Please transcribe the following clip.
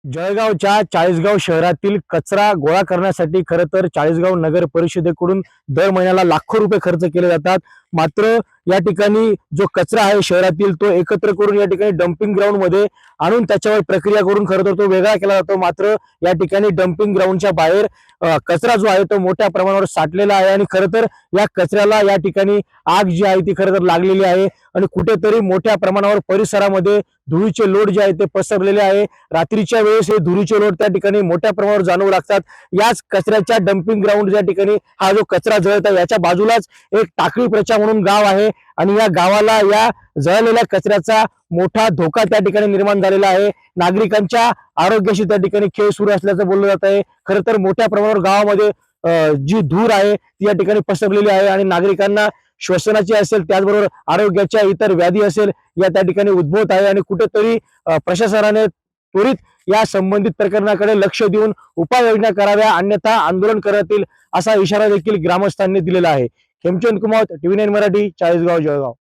जळगावच्या चाळीसगाव शहरातील कचरा गोळा करण्यासाठी खरं तर चाळीसगाव नगर परिषदेकडून दर महिन्याला लाखो रुपये खर्च केले जातात। मात्र या ठिकाणी जो कचरा आहे शहरातील तो एकत्र करून या ठिकाणी डम्पिंग ग्राउंड मध्ये आणून त्याच्यावर प्रक्रिया करून खरं तर तो वेगळा केला जातो। मात्र या ठिकाणी डम्पिंग ग्राउंडच्या बाहेर कचरा जो आहे तो मोठ्या प्रमाणावर साठलेला आहे आणि खरं तर या कचऱ्याला या ठिकाणी आग जी आहे ती खरं तर लागलेली आहे आणि कुठेतरी मोठ्या प्रमाणावर परिसरामध्ये धुळीचे लोट जे आहे ते पसरलेले आहे। रात्रीच्या वेळेस हे धुळीचे लोट त्या ठिकाणी मोठ्या प्रमाणावर जाणवू लागतात। याच कचऱ्याच्या डम्पिंग ग्राउंड या ठिकाणी हा जो कचरा जळत आहे याच्या बाजूलाच एक टाकळी प्रचा म्हणून गाव आहे आणि या गावाला या जळलेल्या कचऱ्याचा मोठा धोका त्या ठिकाणी निर्माण झालेला आहे। नागरिकांच्या आरोग्याशी त्या ठिकाणी खेळ सुरू असल्याचं बोललं जात आहे। खरं तर मोठ्या प्रमाणावर गावामध्ये जी धूर आहे ती या ठिकाणी पसरलेली आहे आणि नागरिकांना श्वसनाची असेल त्याचबरोबर आरोग्याच्या इतर व्याधी असेल या त्या ठिकाणी उद्भवत आहे आणि कुठेतरी प्रशासनाने त्वरित या संबंधित प्रकरणाकडे लक्ष देऊन उपाययोजना कराव्या अन्यथा आंदोलन करतील असा इशारा देखील ग्रामस्थांनी दिलेला आहे। हेमचंद कुमार, टीव्ही 9 मराठी, चाळीसगाव, जळगाव।